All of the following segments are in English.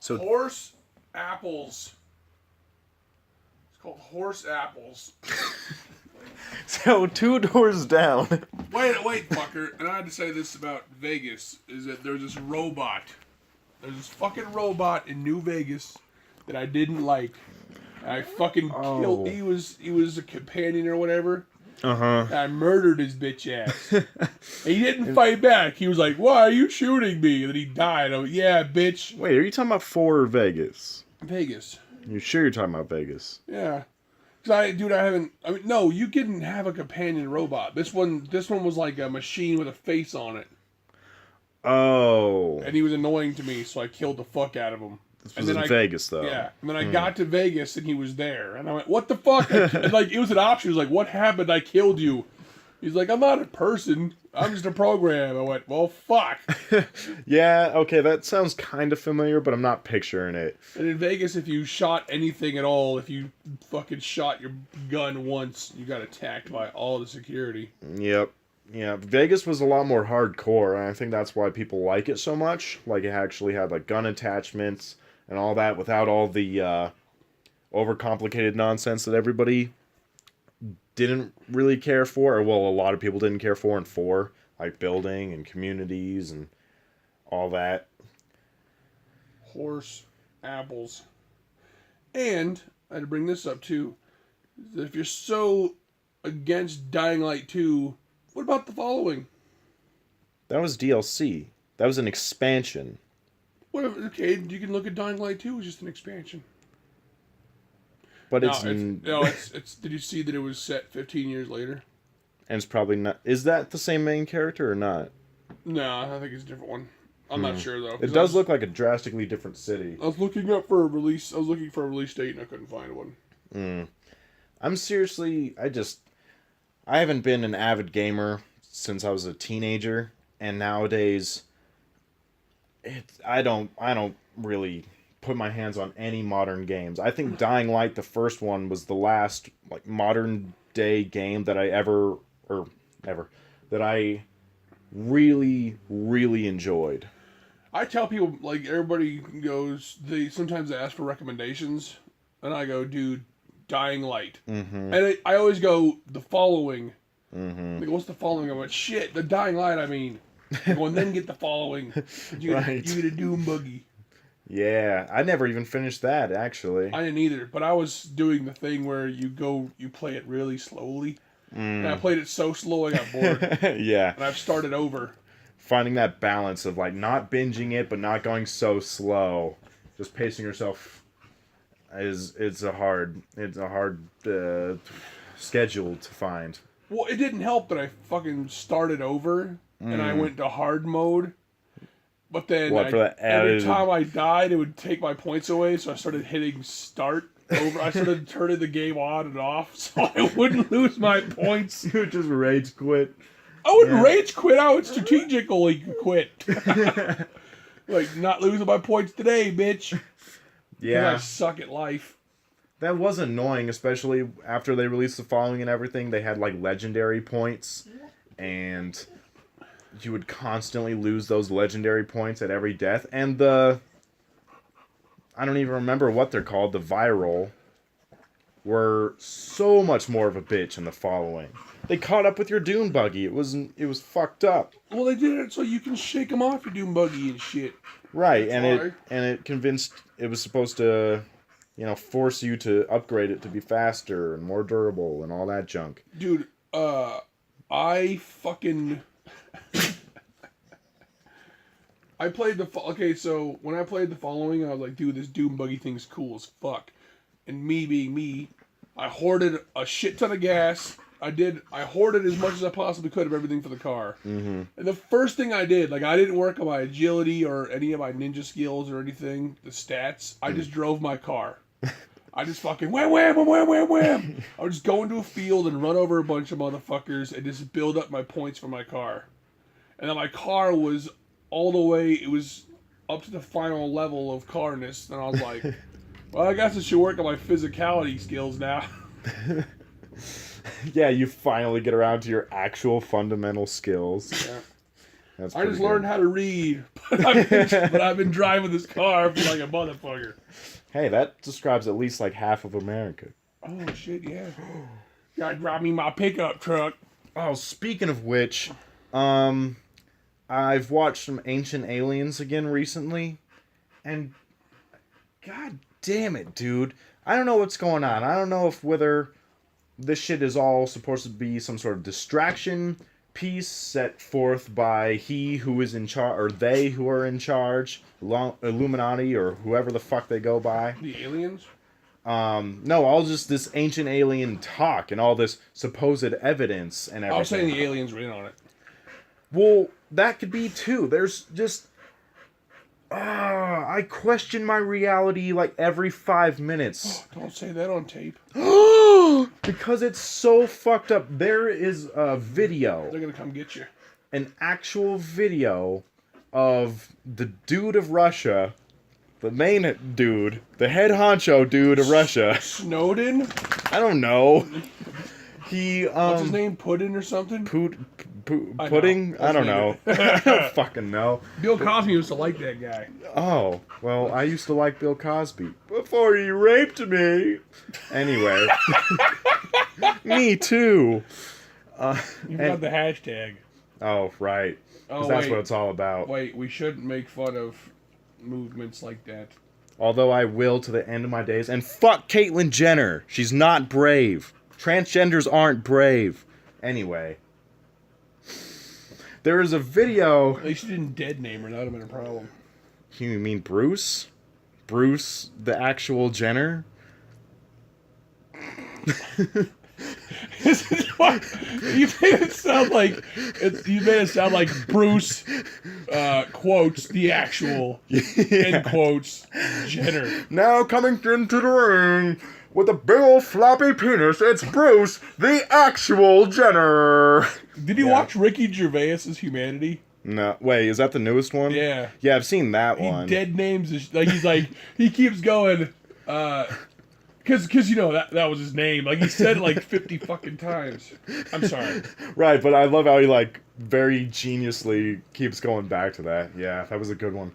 So Horse apples. It's called horse apples. so 2 doors down. Wait, fucker. And I had to say this about Vegas, is that there's this robot. There's this fucking robot in New Vegas that I didn't like. I fucking killed. He was a companion or whatever. I murdered his bitch ass. And he didn't fight back. He was like, "Why are you shooting me?" And then he died. I'm like, "Yeah, bitch." Wait, are you talking about 4 or Vegas? Vegas. You sure you're talking about Vegas? Yeah. Cause I haven't. I mean, no, you couldn't have a companion robot. This one was like a machine with a face on it. Oh. And he was annoying to me, so I killed the fuck out of him. This was in Vegas, though. Yeah. And then I got to Vegas, and he was there. And I went, "What the fuck?" And like, it was an option. He was like, "What happened? I killed you." He's like, "I'm not a person. I'm just a program." I went, "Well, fuck." Yeah, okay, that sounds kind of familiar, but I'm not picturing it. And in Vegas, if you shot anything at all, if you fucking shot your gun once, you got attacked by all the security. Yep. Yeah, Vegas was a lot more hardcore, and I think that's why people like it so much. Like, it actually had, like, gun attachments and all that without all the overcomplicated nonsense that everybody didn't really care for, or, well, a lot of people didn't care for in 4, like building and communities and all that. Horse apples. And, I had to bring this up, too, that if you're so against Dying Light 2... what about the following? That was DLC. That was an expansion. Whatever. Okay, you can look at Dying Light 2 as just an expansion. But it's did you see that it was set 15 years later? And it's probably not... Is that the same main character or not? No, I think it's a different one. I'm not sure, though. It does look like a drastically different city. I was looking for a release date and I couldn't find one. I'm seriously... I haven't been an avid gamer since I was a teenager, and nowadays I don't really put my hands on any modern games. I think Dying Light, the first one, was the last like modern day game that I that I really, really enjoyed. I tell people, like, everybody goes, they sometimes ask for recommendations, and I go, "Dude, Dying Light." Mm-hmm. And I always go, "The following." Mm-hmm. Like, what's the following? I went, "Shit, the Dying Light, I mean." I go, and then get the following. You get a Doom Buggy. Yeah, I never even finished that, actually. I didn't either, but I was doing the thing where you play it really slowly. And I played it so slow I got bored. Yeah. And I've started over. Finding that balance of, like, not binging it, but not going so slow. Just pacing yourself it's a hard schedule to find. Well, it didn't help that I fucking started over, and I went to hard mode. But then every time I died, it would take my points away, so I started hitting start over. I started turning the game on and off so I wouldn't lose my points. You would just rage quit. I wouldn't rage quit, I would strategically quit. Like, not losing my points today, bitch. Yeah. I suck at life. That was annoying, especially after they released the following and everything. They had, like, legendary points, and you would constantly lose those legendary points at every death. And I don't even remember what they're called, the viral, were so much more of a bitch in the following. They caught up with your Dune Buggy. It was fucked up. Well, they did it so you can shake them off your Dune Buggy and shit. Right, and it convinced it was supposed to, force you to upgrade it to be faster and more durable and all that junk. Dude, I fucking I played so when I played the following, I was like, dude, this Doom Buggy thing's cool as fuck. And me being me, I hoarded a shit ton of gas. I hoarded as much as I possibly could of everything for the car. Mm-hmm. And the first thing I did, like, I didn't work on my agility or any of my ninja skills or anything, the stats. I just drove my car. I just fucking wham, wham, wham, wham, wham. I would just go into a field and run over a bunch of motherfuckers and just build up my points for my car. And then my car was all the way, it was up to the final level of carness. And I was like, well, I guess I should work on my physicality skills now. Yeah, you finally get around to your actual fundamental skills. Yeah. That's I just learned how to read. but I've been driving this car for like a motherfucker. Hey, that describes at least like half of America. Oh shit, yeah. Gotta drive me my pickup truck. Oh, speaking of which, I've watched some Ancient Aliens again recently, and god damn it, dude. I don't know what's going on. I don't know if whether this shit is all supposed to be some sort of distraction piece set forth by he who is in charge, or they who are in charge, Illuminati, or whoever the fuck they go by. The aliens? No, all just this ancient alien talk and all this supposed evidence and everything. I was saying the aliens were in on it. Well, that could be too. There's just... I question my reality like every 5 minutes. Don't say that on tape. Because it's so fucked up. There is a video, They're gonna come get you. an actual video of the dude of Russia, the main dude, the head honcho dude of Russia. Snowden? I don't know. He, What's his name? Puddin or something? Pudding? I don't know. I don't fucking know. Bill Cosby used to like that guy. Oh, well, I used to like Bill Cosby. Before he raped me. Anyway. Me too. You got the hashtag. Oh, right. Oh, Because that's what it's all about. Wait, we shouldn't make fun of movements like that. Although I will to the end of my days. And fuck Caitlyn Jenner. She's not brave. Transgenders aren't brave. Anyway. There is a video... At least you didn't dead name her. That would have been a problem. You mean Bruce? Bruce, the actual Jenner? This is what you made it sound like. You made it sound like Bruce quotes the actual end quotes Jenner. Now coming into the ring with a big old floppy penis, it's Bruce, the actual Jenner. Did you watch Ricky Gervais's Humanity? No, wait, is that the newest one? Yeah. Yeah, I've seen that He one. dead names his, like he's like he keeps going because you know that was his name. Like he said it like 50 fucking times. I'm sorry. Right, but I love how he like very geniusly keeps going back to that. Yeah, that was a good one.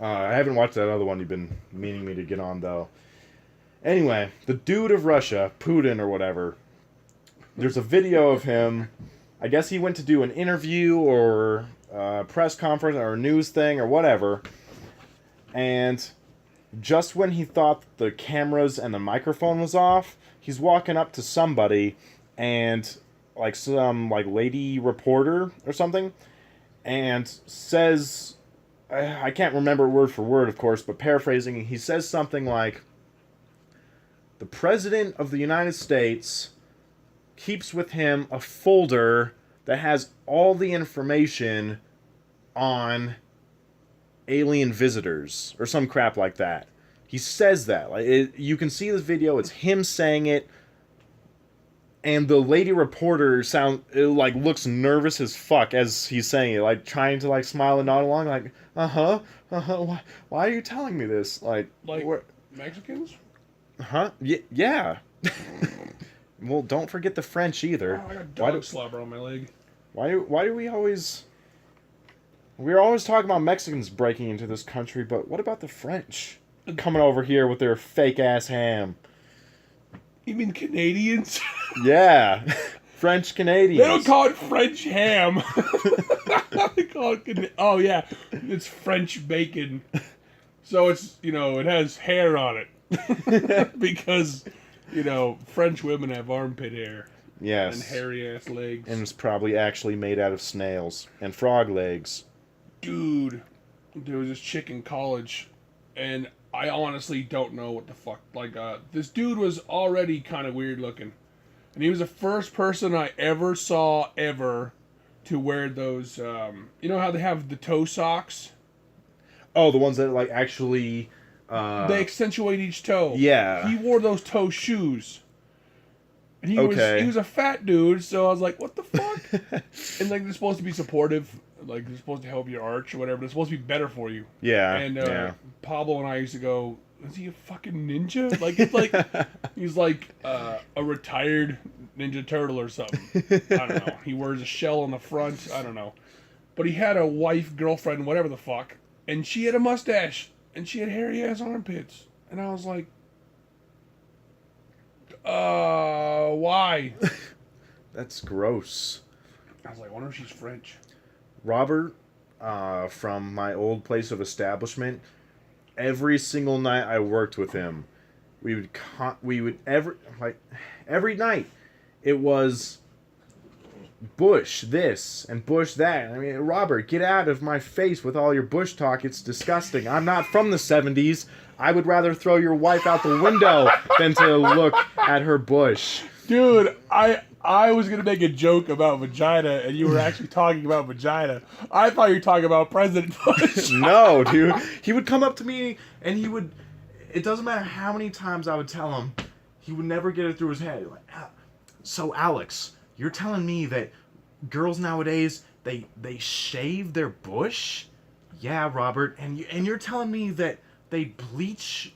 I haven't watched that other one you've been meaning me to get on though. Anyway, the dude of Russia, Putin or whatever, there's a video of him. I guess he went to do an interview or a press conference or a news thing or whatever. And just when he thought the cameras and the microphone was off, he's walking up to somebody and like some like lady reporter or something and says, I can't remember word for word, of course, but paraphrasing, he says something like, the President of the United States keeps with him a folder that has all the information on alien visitors or some crap like that. He says that. Like you can see this video. It's him saying it, and the lady reporter looks nervous as fuck as he's saying it, like trying to like smile and nod along, like why are you telling me this? Like Mexicans? Huh? Yeah. Well, don't forget the French either. Oh, I got dog slobber on my leg. Why do we always... We're always talking about Mexicans breaking into this country, but what about the French? Coming over here with their fake-ass ham. You mean Canadians? Yeah. French Canadians. They don't call it French ham. They call it... Oh, yeah. It's French bacon. So it's, it has hair on it. Because, French women have armpit hair. Yes. And hairy-ass legs. And it's probably actually made out of snails. And frog legs. Dude, there was this chick in college, and I honestly don't know what the fuck. This dude was already kind of weird looking. And he was the first person I ever saw to wear those, you know how they have the toe socks? Oh, the ones that, actually... they accentuate each toe. Yeah. He wore those toe shoes. And he was a fat dude, so I was like, what the fuck? And they're supposed to be supportive. They're supposed to help your arch or whatever. They're supposed to be better for you. Yeah. And Pablo and I used to go, is he a fucking ninja? It's like he's like a retired Ninja Turtle or something. I don't know. He wears a shell on the front. I don't know. But he had a wife, girlfriend, whatever the fuck. and she had a mustache, and she had hairy ass armpits, and I was like, why? That's gross. I was like, I wonder if she's French. Robert, from my old place of establishment, every single night I worked with him, we would every night it was Bush this and Bush that. I mean, Robert, get out of my face with all your Bush talk. It's disgusting. I'm not from the 70s. I would rather throw your wife out the window than to look at her bush. Dude, I was going to make a joke about vagina, and you were actually talking about vagina. I thought you were talking about President Bush. No, dude. He would come up to me, and he would... It doesn't matter how many times I would tell him, he would never get it through his head. Like, so, Alex, you're telling me that girls nowadays, they shave their bush? Yeah, Robert. And you're telling me that they bleach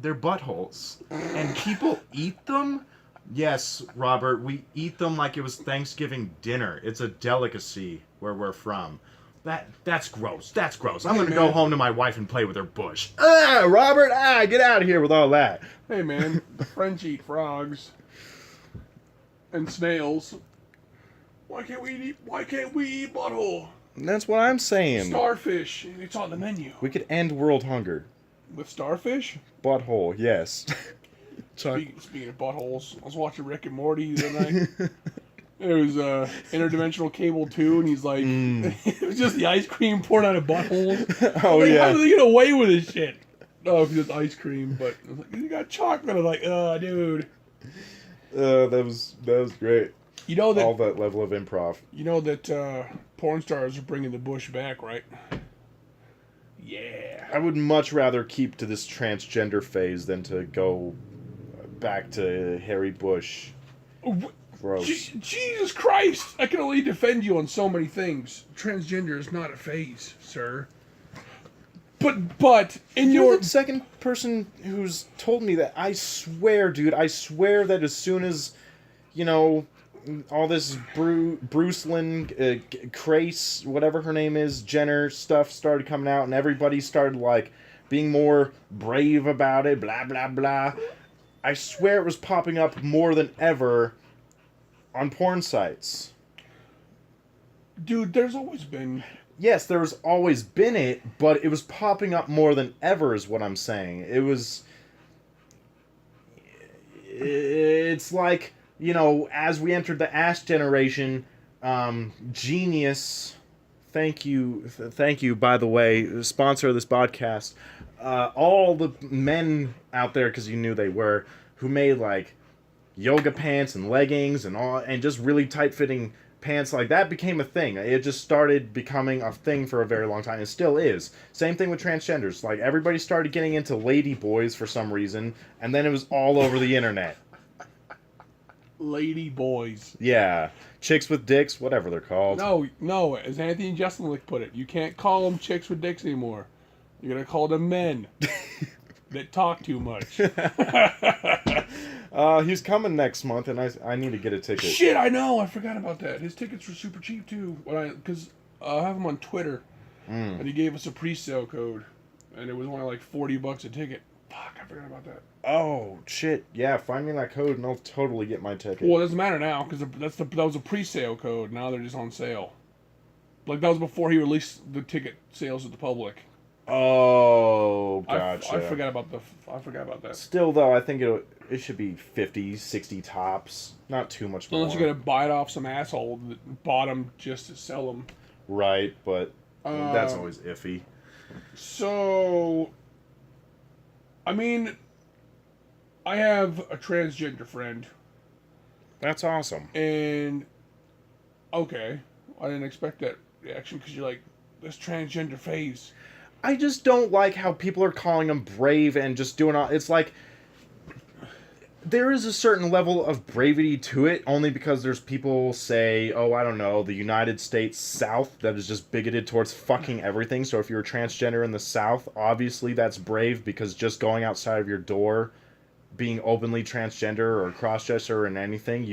their buttholes and people eat them? Yes, Robert, we eat them like it was Thanksgiving dinner. It's a delicacy where we're from. That's gross. That's gross. I'm going to go home to my wife and play with her bush. Robert, get out of here with all that. Hey, man, the French eat frogs and snails. Why can't we eat butthole? That's what I'm saying. Starfish. It's on the menu. We could end world hunger. With starfish? Butthole, yes. Speaking of buttholes, I was watching Rick and Morty the other night. It was interdimensional cable 2, and he's like, it was just the ice cream poured out of buttholes. Oh, like, yeah. How do they get away with this shit? No, because it's ice cream, but I was like, you got chocolate. I was like, dude. That was great. You know that all that level of improv. You know that porn stars are bringing the bush back, right? Yeah. I would much rather keep to this transgender phase than to go back to Harry Bush. Gross. Jesus Christ! I can only defend you on so many things. Transgender is not a phase, sir. But in You're the second person who's told me that. I swear, dude. I swear that as soon as, all this Bruce Lynn, Crace, whatever her name is, Jenner stuff started coming out, and everybody started, being more brave about it, blah, blah, blah. I swear it was popping up more than ever on porn sites. Dude, there's always been... Yes, there's always been it, but it was popping up more than ever is what I'm saying. It's like... as we entered the Ash generation, Genius, thank you, by the way, sponsor of this podcast, all the men out there, because you knew they were, who made, yoga pants and leggings and just really tight-fitting pants, that became a thing. It just started becoming a thing for a very long time. It still is. Same thing with transgenders. Everybody started getting into lady boys for some reason, and then it was all over the internet. Lady boys. Yeah. Chicks with dicks, whatever they're called. No, as Anthony Jeselnik put it, you can't call them chicks with dicks anymore. You're going to call them men that talk too much. He's coming next month, and I need to get a ticket. Shit, I know. I forgot about that. His tickets were super cheap, too. Because I have him on Twitter, and he gave us a pre-sale code, and it was only $40 a ticket. Fuck, I forgot about that. Oh, shit. Yeah, find me that code and I'll totally get my ticket. Well, it doesn't matter now, because that was a pre-sale code. Now they're just on sale. That was before he released the ticket sales to the public. Oh, gotcha. I forgot about that. Still, though, I think it should be 50, 60 tops. Not too much more. Unless you're going to buy it off some asshole that bought them just to sell them. Right, but that's always iffy. So... I mean, I have a transgender friend. That's awesome. And, okay, I didn't expect that reaction because you're like, this transgender phase. I just don't like how people are calling them brave and just doing all... It's like... There is a certain level of bravery to it, only because there's people say, I don't know, the United States South that is just bigoted towards fucking everything. So if you're a transgender in the South, obviously that's brave, because just going outside of your door, being openly transgender or cross-dresser and anything,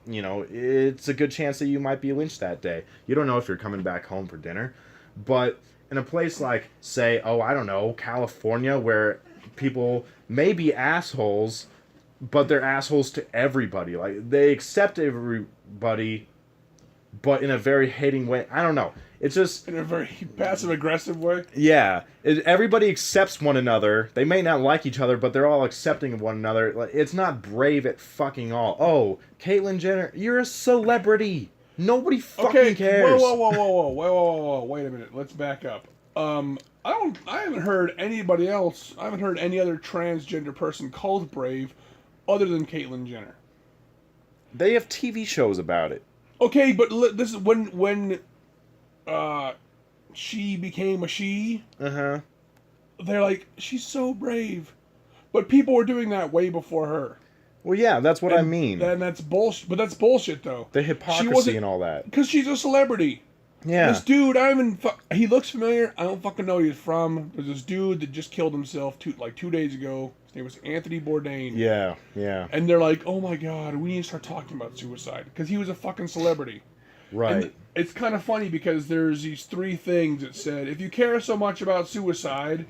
it's a good chance that you might be lynched that day. You don't know if you're coming back home for dinner. But in a place like, say, oh, I don't know, California, where people may be assholes, but they're assholes to everybody. Like, they accept everybody, but in a very hating way. I don't know. It's just... In a very passive-aggressive way? Yeah. Everybody accepts one another. They may not like each other, but they're all accepting of one another. Like, it's not brave at fucking all. Oh, Caitlyn Jenner, you're a celebrity. Nobody fucking cares. Whoa. Wait a minute. Let's back up. I haven't heard anybody else. I haven't heard any other transgender person called brave other than Caitlyn Jenner. They have TV shows about it. Okay, but this is when she became a she. Uh-huh. They're like, she's so brave. But people were doing that way before her. Well, yeah, that's what I mean. And that's bullshit. But that's bullshit, though. The hypocrisy and all that. Because she's a celebrity. Yeah. This dude, he looks familiar. I don't fucking know who he's from. There's this dude that just killed himself 2 days ago. His name was Anthony Bourdain. Yeah. And they're like, oh my god, we need to start talking about suicide. Because he was a fucking celebrity. Right. And it's kind of funny because there's these 3 things that said, if you care so much about suicide,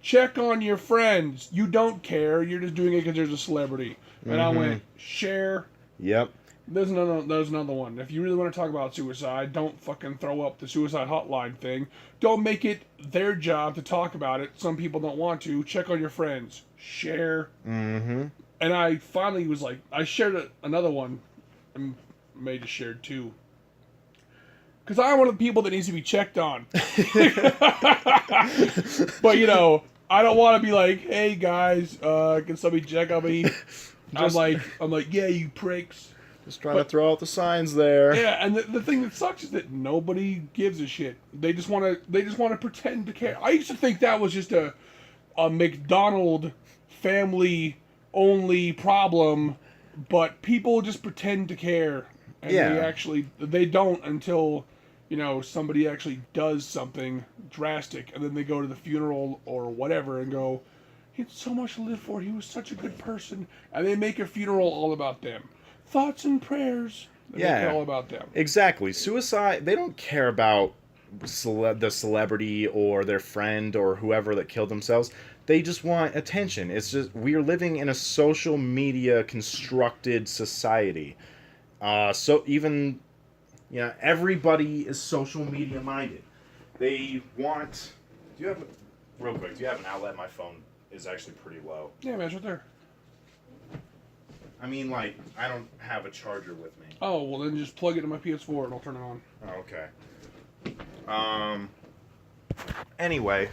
check on your friends. You don't care. You're just doing it because there's a celebrity. And I went, share. Yep. There's another one. If you really want to talk about suicide, don't fucking throw up the suicide hotline thing. Don't make it their job to talk about it. Some people don't want to. Check on your friends. Share. Mm-hmm. And I finally was like, I shared another one. I may have shared 2. Because I'm one of the people that needs to be checked on. But, I don't want to be like, hey, guys, can somebody check on me? I'm like, yeah, you pricks. Just trying to throw out the signs there. Yeah, and the thing that sucks is that nobody gives a shit. They just want to pretend to care. I used to think that was just a McDonald family only problem, but people just pretend to care, and they don't until somebody actually does something drastic, and then they go to the funeral or whatever and go, he had so much to live for. He was such a good person, and they make a funeral all about them. Thoughts and prayers. They make it all about them. Exactly. Suicide, they don't care about the celebrity or their friend or whoever that killed themselves. They just want attention. It's just, we are living in a social media constructed society. So even, everybody is social media minded. They want, real quick, do you have an outlet? My phone is actually pretty low. Yeah, man, it's right there. I mean, I don't have a charger with me. Oh, well then just plug it in my PS4 and I'll turn it on. Oh, okay. Anyway.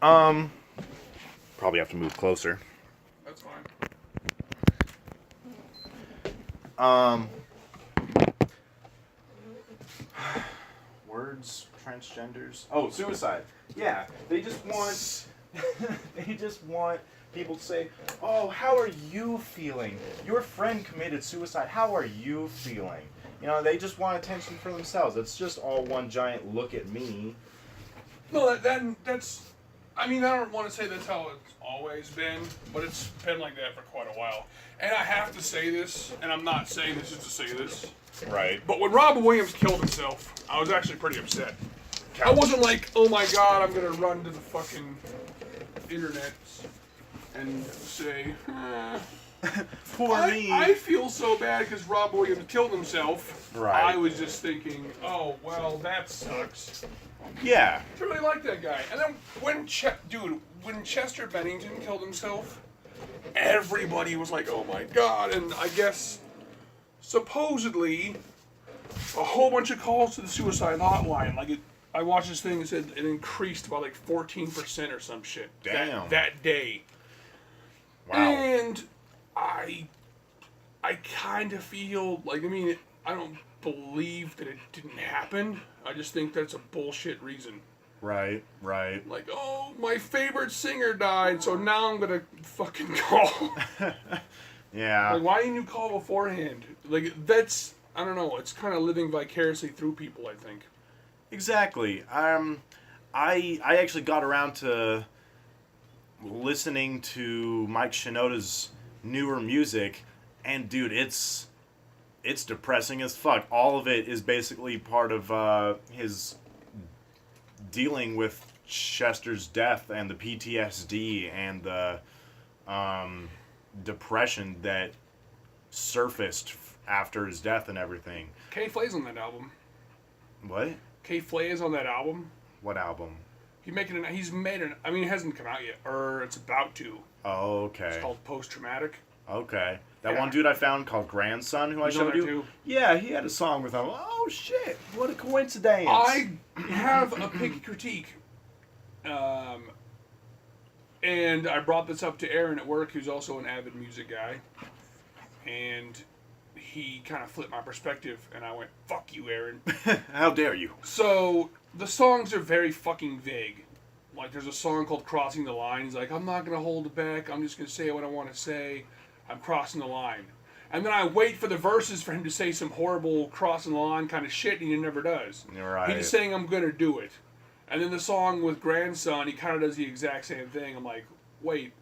Probably have to move closer. That's fine. Words, transgenders. Oh, suicide. Yeah, they just want... they just want people to say, oh, how are you feeling? Your friend committed suicide. How are you feeling? They just want attention for themselves. It's just all one giant look at me. No, that's... I mean, I don't want to say that's how it's always been, but it's been like that for quite a while. And I have to say this, and I'm not saying this just to say this. Right. But when Robin Williams killed himself, I was actually pretty upset. I wasn't like, oh my god, I'm going to run to the fucking internet and say, poor me. I feel so bad because Rob Williams killed himself. Right. I was just thinking, oh, well, that sucks. Yeah. I really like that guy. And then when Chester Bennington killed himself, everybody was like, oh my god. And I guess, supposedly, a whole bunch of calls to the suicide hotline. I watched this thing that said it increased by 14% or some shit. Damn. That day. Wow. And I kind of feel I don't believe that it didn't happen. I just think that's a bullshit reason. Right. Oh, my favorite singer died, so now I'm gonna fucking call. Yeah. Why didn't you call beforehand? That's, I don't know, it's kind of living vicariously through people, I think. Exactly. I actually got around to listening to Mike Shinoda's newer music, and dude, it's depressing as fuck. All of it is basically part of his dealing with Chester's death and the PTSD and the depression that surfaced after his death and everything. K Flay's on that album. What? K Flay is on that album. What album? He's made an. I mean, it hasn't come out yet, or it's about to. Oh, okay. It's called Post Traumatic. Okay. That Yeah. one dude I found called Grandson, who I He's on showed there you. too? Yeah, he had a song with him. Oh shit! What a coincidence. I have a picky critique, and I brought this up to Aaron at work, who's also an avid music guy, and he kind of flipped my perspective, and I went, "Fuck you, Aaron." How dare you? So the songs are very fucking vague. Like, there's a song called "Crossing the Line." He's like, "I'm not gonna hold it back. I'm just gonna say what I want to say. I'm crossing the line." And then I wait for the verses for him to say some horrible crossing the line kind of shit, and he never does. You're right. He's just saying, "I'm gonna do it." And then the song with Grandson, he kind of does the exact same thing. I'm like, wait,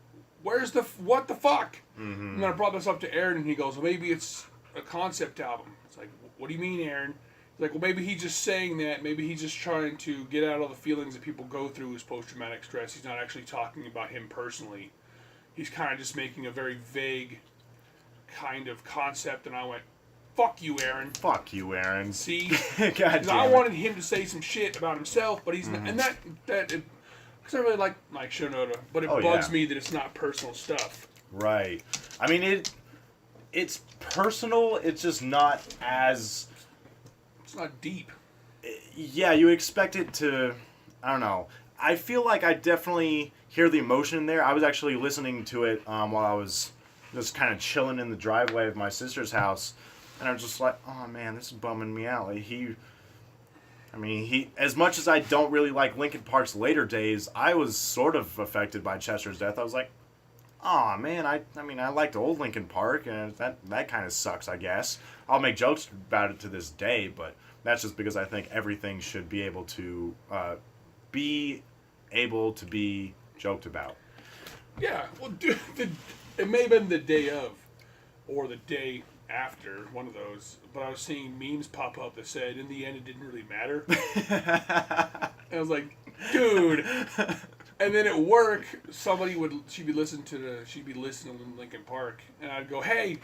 what the fuck? Mm-hmm. And then I brought this up to Aaron, and he goes, well, maybe it's a concept album. It's like, what do you mean, Aaron? He's like, well, maybe he's just saying that. Maybe he's just trying to get out all the feelings that people go through with post-traumatic stress. He's not actually talking about him personally. He's kind of just making a very vague kind of concept. And I went, fuck you, Aaron. Fuck you, Aaron. See? God Because I damn wanted him to say some shit about himself, but he's not, and that because I really like Mike Shinoda, but it bugs me that it's not personal stuff. Right. I mean, it's personal. It's just not as. It's not deep. Yeah, you expect it to. I don't know. I feel like I definitely hear the emotion in there. I was actually listening to it while I was just kind of chilling in the driveway of my sister's house, and I was just like, "Oh man, this is bumming me out." Like he, as much as I don't really like Linkin Park's later days, I was sort of affected by Chester's death. I was like, "Oh man, I liked old Linkin Park, and that kind of sucks, I guess." I'll make jokes about it to this day, but that's just because I think everything should be able to be joked about. Yeah, well, dude, it may have been the day of, or the day after, one of those, but I was seeing memes pop up that said, in the end, it didn't really matter. And I was like, dude. And then at work, she'd be listening to Linkin Park, and I'd go, hey,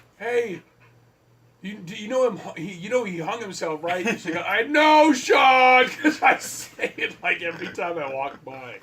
you know him? He hung himself, right? She'd go, I know, Sean, because I say it like every time I walk by.